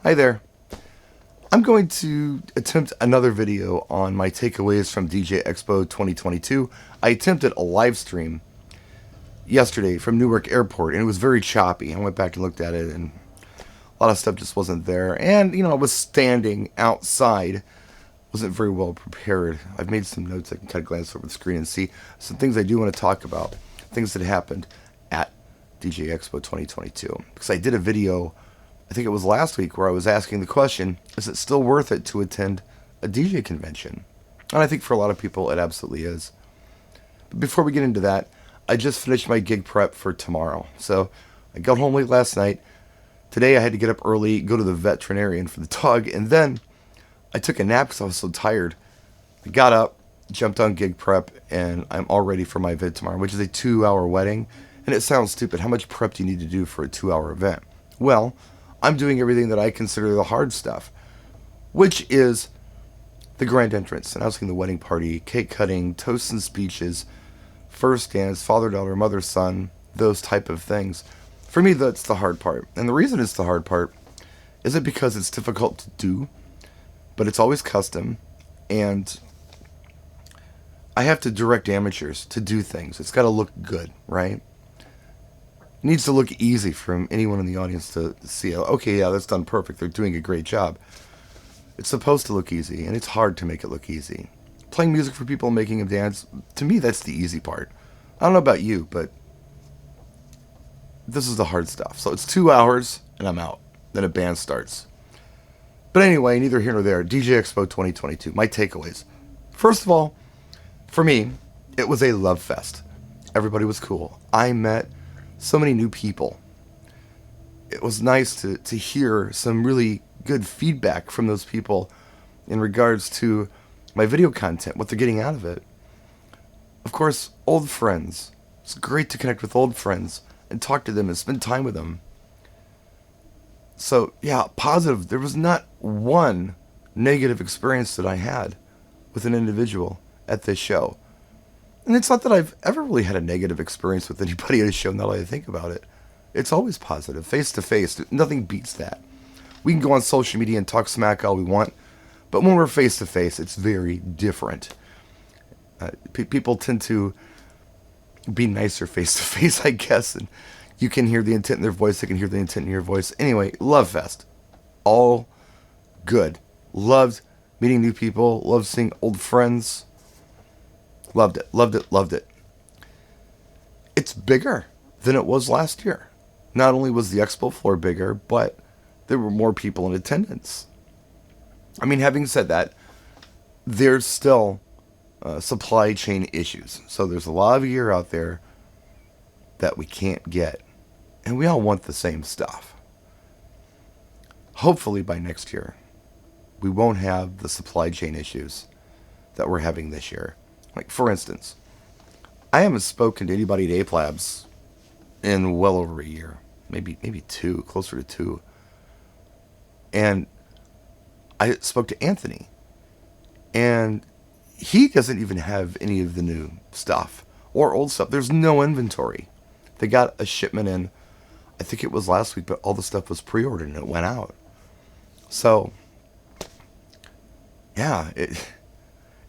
Hi there. I'm going to attempt another video on my takeaways from DJ Expo 2022. I attempted a live stream yesterday from Newark Airport, and it was very choppy. I went back and looked at it, and a lot of stuff just wasn't there. And, I was standing outside, wasn't very well prepared. I've made some notes. I can kind of glance over the screen and see some things I do want to talk about, things that happened at DJ Expo 2022. Because I did a video, I think it was last week, where I was asking the question, is it still worth it to attend a DJ convention? And I think for a lot of people it absolutely is. But before we get into that, I just finished my gig prep for tomorrow. So I got home late last night. Today I had to get up early, go to the veterinarian for the dog, and then I took a nap because I was so tired. I got up, jumped on gig prep, and I'm all ready for my vid tomorrow, which is a 2-hour wedding. And it sounds stupid. How much prep do you need to do for a 2-hour event? Well, I'm doing everything that I consider the hard stuff, which is the grand entrance, announcing the wedding party, cake cutting, toasts and speeches, first dance, father-daughter, mother-son, those type of things. For me, that's the hard part. And the reason it's the hard part isn't because it's difficult to do, but it's always custom, and I have to direct amateurs to do things. It's got to look good, right? It needs to look easy for anyone in the audience to see, okay, yeah, that's done perfect. They're doing a great job. It's supposed to look easy, and it's hard to make it look easy. Playing music for people and making them dance, to me, that's the easy part. I don't know about you, but this is the hard stuff. So it's 2 hours, and I'm out. Then a band starts. But anyway, neither here nor there. DJ Expo 2022, my takeaways. First of all, for me, it was a love fest. Everybody was cool. I met so many new people. It was nice to hear some really good feedback from those people in regards to my video content, what they're getting out of it. Of course, old friends. It's great to connect with old friends and talk to them and spend time with them. So, yeah, positive. There was not one negative experience that I had with an individual at this show. And it's not that I've ever really had a negative experience with anybody at a show now that I think about it. It's always positive, face to face. Nothing beats that. We can go on social media and talk smack all we want, but when we're face to face, it's very different. People tend to be nicer face to face, I guess, and you can hear the intent in their voice, they can hear the intent in your voice. Anyway, Love Fest. All good. Loved meeting new people, loved seeing old friends. Loved it, loved it, loved it. It's bigger than it was last year. Not only was the expo floor bigger, but there were more people in attendance. I mean, having said that, there's still supply chain issues. So there's a lot of gear out there that we can't get. And we all want the same stuff. Hopefully by next year, we won't have the supply chain issues that we're having this year. Like, for instance, I haven't spoken to anybody at Ape Labs in well over a year. Maybe two, closer to two. And I spoke to Anthony. And he doesn't even have any of the new stuff or old stuff. There's no inventory. They got a shipment in, I think it was last week, but all the stuff was pre-ordered and it went out. So, yeah,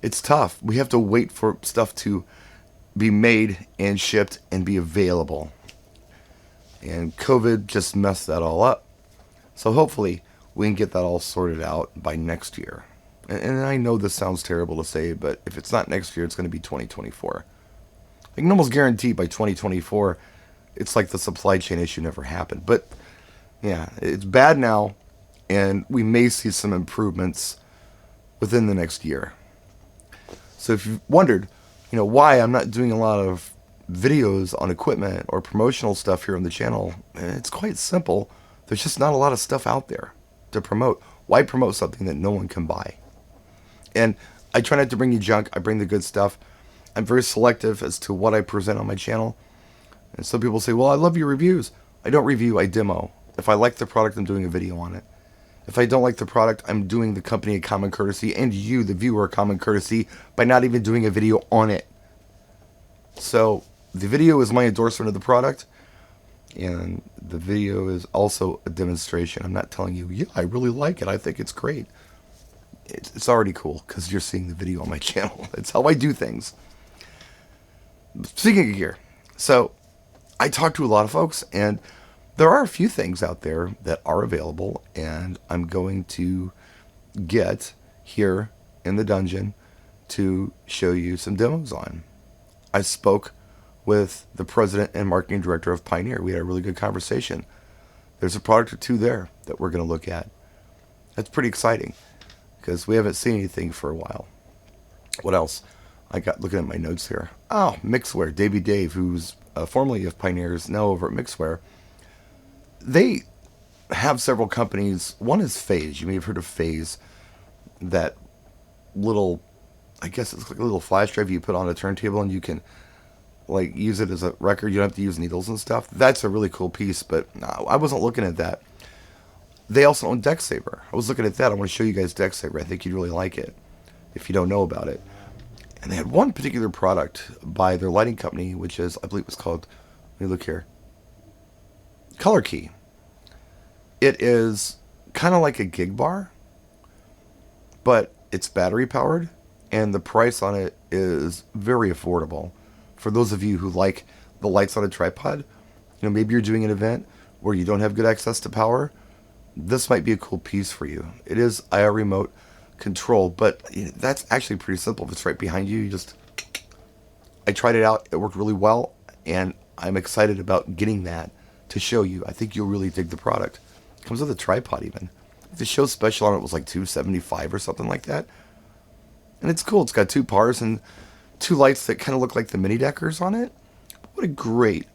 it's tough. We have to wait for stuff to be made and shipped and be available. And COVID just messed that all up. So hopefully we can get that all sorted out by next year. And I know this sounds terrible to say, but if it's not next year, it's going to be 2024. I can almost guarantee by 2024, it's like the supply chain issue never happened. But yeah, it's bad now, and we may see some improvements within the next year. So if you've wondered, why I'm not doing a lot of videos on equipment or promotional stuff here on the channel, it's quite simple. There's just not a lot of stuff out there to promote. Why promote something that no one can buy? And I try not to bring you junk. I bring the good stuff. I'm very selective as to what I present on my channel. And some people say, well, I love your reviews. I don't review, I demo. If I like the product, I'm doing a video on it. If I don't like the product, I'm doing the company a common courtesy and you, the viewer, a common courtesy by not even doing a video on it. So the video is my endorsement of the product. And the video is also a demonstration. I'm not telling you, yeah, I really like it. I think it's great. It's already cool because you're seeing the video on my channel. It's how I do things. Speaking of gear, so I talked to a lot of folks, and there are a few things out there that are available, and I'm going to get here in the dungeon to show you some demos on. I spoke with the president and marketing director of Pioneer. We had a really good conversation. There's a product or two there that we're going to look at. That's pretty exciting because we haven't seen anything for a while. What else? I got looking at my notes here. Oh, Mixware. Davey Dave, who's formerly of Pioneer, is now over at Mixware. They have several companies. One is Phase. You may have heard of Phase. That little, I guess it's like a little flash drive you put on a turntable and you can like use it as a record. You don't have to use needles and stuff. That's a really cool piece, but I wasn't looking at that. They also own DeckSaver. I was looking at that. I want to show you guys DeckSaver. I think you'd really like it if you don't know about it. And they had one particular product by their lighting company, which is, I believe it was called, let me look here, Color Key. It is kind of like a gig bar, but it's battery powered, and the price on it is very affordable. For those of you who like the lights on a tripod, maybe you're doing an event where you don't have good access to power, this might be a cool piece for you. It is IR remote control, but that's actually pretty simple. If it's right behind you, I tried it out. It worked really well, and I'm excited about getting that to show you. I think you'll really dig the product. It comes with a tripod even. The show special on it was like $275 or something like that. And it's cool. It's got two bars and two lights that kind of look like the mini deckers on it. What a great,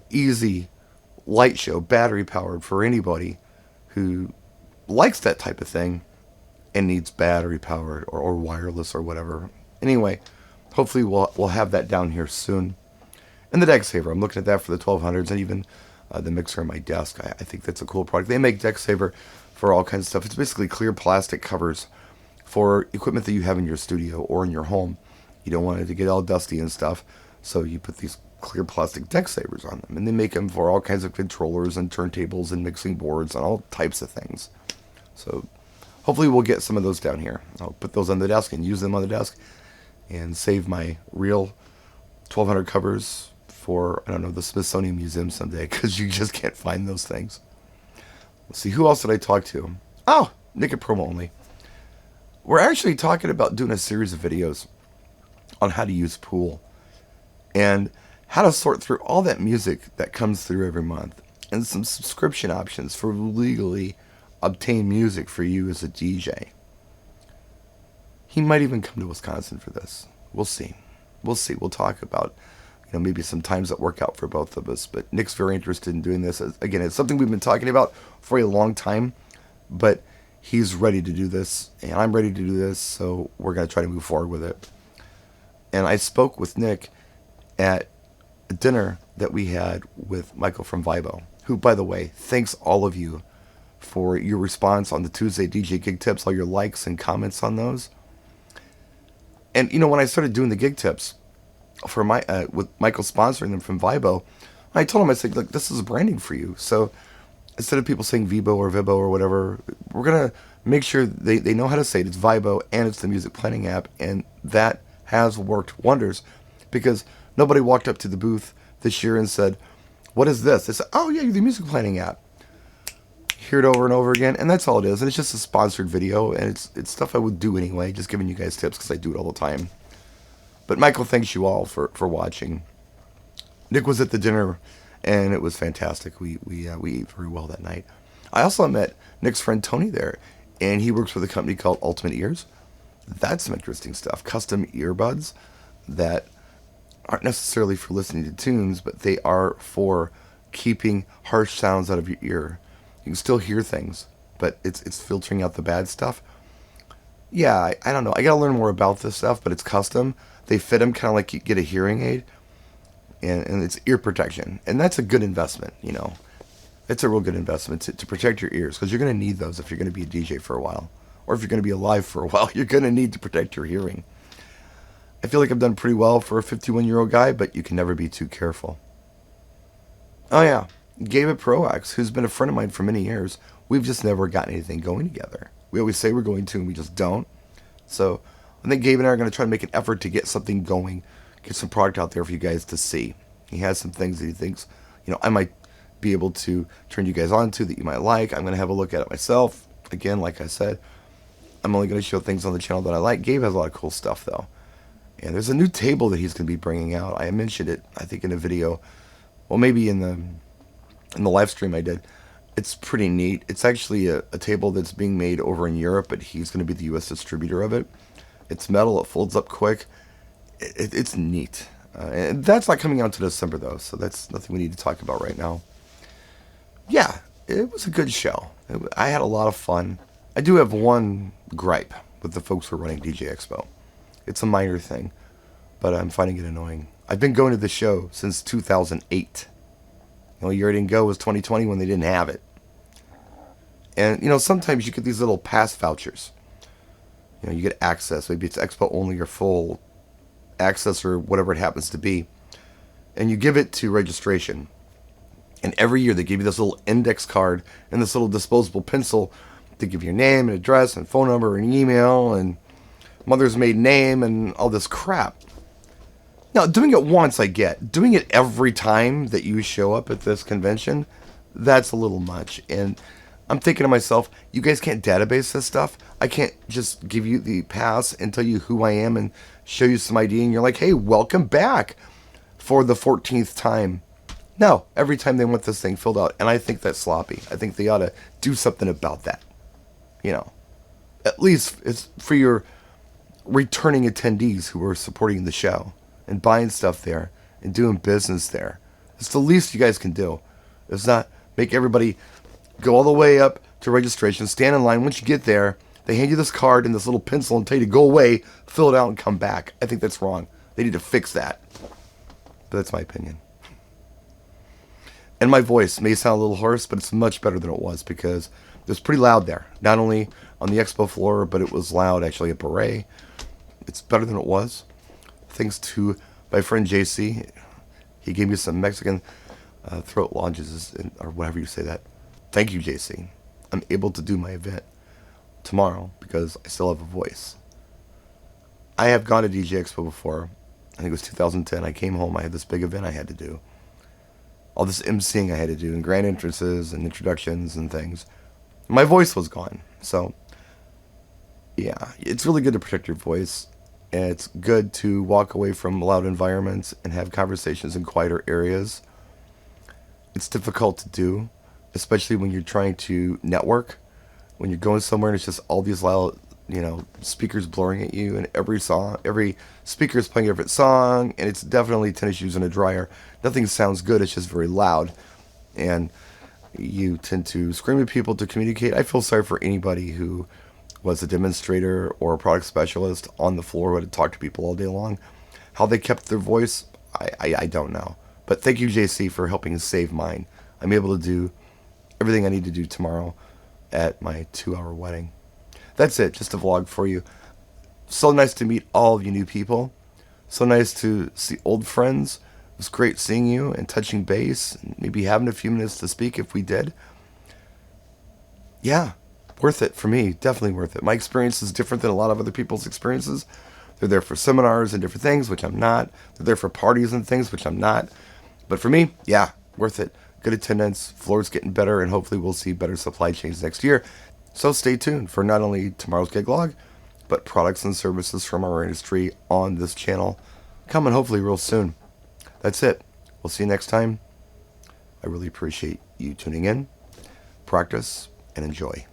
easy light show, battery powered for anybody who likes that type of thing and needs battery powered or wireless or whatever. Anyway, hopefully we'll have that down here soon. And the DeckSaver, I'm looking at that for the 1200s, and even the mixer on my desk. I think that's a cool product. They make DeckSaver for all kinds of stuff. It's basically clear plastic covers for equipment that you have in your studio or in your home. You don't want it to get all dusty and stuff, so you put these clear plastic DeckSavers on them. And they make them for all kinds of controllers and turntables and mixing boards and all types of things. So hopefully we'll get some of those down here. I'll put those on the desk and use them on the desk and save my real 1200 covers for, I don't know, the Smithsonian Museum someday, because you just can't find those things. Let's see, who else did I talk to? Oh, Nick at Promo Only. We're actually talking about doing a series of videos on how to use Pool and how to sort through all that music that comes through every month, and some subscription options for legally obtain music for you as a DJ. He might even come to Wisconsin for this. We'll see. We'll talk about maybe some times that work out for both of us. But Nick's very interested in doing this. Again, it's something we've been talking about for a long time, but he's ready to do this, and I'm ready to do this, so we're going to try to move forward with it. And I spoke with Nick at a dinner that we had with Michael from Vibo, who, by the way, thanks all of you for your response on the Tuesday DJ Gig Tips, all your likes and comments on those. And, when I started doing the gig tips for with Michael sponsoring them from Vibo, I told him, I said, look, this is branding for you. So instead of people saying Vibo or Vibo or whatever, we're going to make sure they know how to say it. It's Vibo, and it's the music planning app. And that has worked wonders, because nobody walked up to the booth this year and said, what is this? They said, oh, yeah, you're the music planning app. Hear it over and over again, and that's all it is. And it's just a sponsored video, and it's stuff I would do anyway, just giving you guys tips because I do it all the time. But Michael, thanks you all for watching. Nick was at the dinner, and it was fantastic. We ate very well that night. I also met Nick's friend Tony there, and he works with a company called Ultimate Ears. That's some interesting stuff. Custom earbuds that aren't necessarily for listening to tunes, but they are for keeping harsh sounds out of your ear. You can still hear things, but it's filtering out the bad stuff. Yeah, I don't know. I got to learn more about this stuff, but it's custom. They fit them kind of like you get a hearing aid, and it's ear protection. And that's a good investment, It's a real good investment to protect your ears, because you're going to need those if you're going to be a DJ for a while. Or if you're going to be alive for a while, you're going to need to protect your hearing. I feel like I've done pretty well for a 51-year-old guy, but you can never be too careful. Oh, yeah. Gabe at ProX, who's been a friend of mine for many years. We've just never gotten anything going together. We always say we're going to, and we just don't. So I think Gabe and I are going to try to make an effort to get something going, get some product out there for you guys to see. He has some things that he thinks, I might be able to turn you guys on to that you might like. I'm going to have a look at it myself. Again, like I said, I'm only going to show things on the channel that I like. Gabe has a lot of cool stuff, though. And there's a new table that he's going to be bringing out. I mentioned it, I think, in a video. Well, maybe in the live stream I did. It's pretty neat. It's actually a table that's being made over in Europe, but he's going to be the U.S. distributor of it. It's metal. It folds up quick. It's neat. And that's not coming out until December, though, so that's nothing we need to talk about right now. Yeah, it was a good show. I had a lot of fun. I do have one gripe with the folks who are running DJ Expo. It's a minor thing, but I'm finding it annoying. I've been going to the show since 2008. The only year I didn't go was 2020 when they didn't have it. And, sometimes you get these little pass vouchers. You get access. Maybe it's Expo only or full access or whatever it happens to be. And you give it to registration. And every year they give you this little index card and this little disposable pencil to give your name and address and phone number and email and mother's maiden name and all this crap. Now, doing it once I get. Doing it every time that you show up at this convention, that's a little much. And I'm thinking to myself, you guys can't database this stuff. I can't just give you the pass and tell you who I am and show you some ID and you're like, hey, welcome back for the 14th time. No, every time they want this thing filled out. And I think that's sloppy. I think they ought to do something about that. At least it's for your returning attendees who are supporting the show and buying stuff there and doing business there. It's the least you guys can do. It's not make everybody go all the way up to registration, stand in line. Once you get there, they hand you this card and this little pencil and tell you to go away, fill it out, and come back. I think that's wrong. They need to fix that. But that's my opinion. And my voice may sound a little hoarse, but it's much better than it was because it was pretty loud there. Not only on the expo floor, but it was loud actually at Beret. It's better than it was. Thanks to my friend JC. He gave me some Mexican throat lozenges, or whatever you say that. Thank you, JC. I'm able to do my event tomorrow because I still have a voice. I have gone to DJ Expo before. I think it was 2010. I came home. I had this big event I had to do. All this emceeing I had to do, and grand entrances and introductions and things. My voice was gone. So, yeah, it's really good to protect your voice. And it's good to walk away from loud environments and have conversations in quieter areas. It's difficult to do, especially when you're trying to network. When you're going somewhere and it's just all these loud, speakers blaring at you, and every speaker is playing a different song, and it's definitely tennis shoes and a dryer. Nothing sounds good. It's just very loud, and you tend to scream at people to communicate. I feel sorry for anybody who was a demonstrator or a product specialist on the floor who had to talk to people all day long. How they kept their voice, I don't know. But thank you, JC, for helping save mine. I'm able to do everything I need to do tomorrow at my 2-hour wedding. That's it, just a vlog for you. So nice to meet all of you new people. So nice to see old friends. It was great seeing you and touching base, and maybe having a few minutes to speak if we did. Yeah, worth it for me, definitely worth it. My experience is different than a lot of other people's experiences. They're there for seminars and different things, which I'm not. They're there for parties and things, which I'm not. But for me, yeah, worth it. Good attendance, floor's getting better, and hopefully we'll see better supply chains next year. So stay tuned for not only tomorrow's gig log, but products and services from our industry on this channel coming hopefully real soon. That's it. We'll see you next time. I really appreciate you tuning in. Practice and enjoy.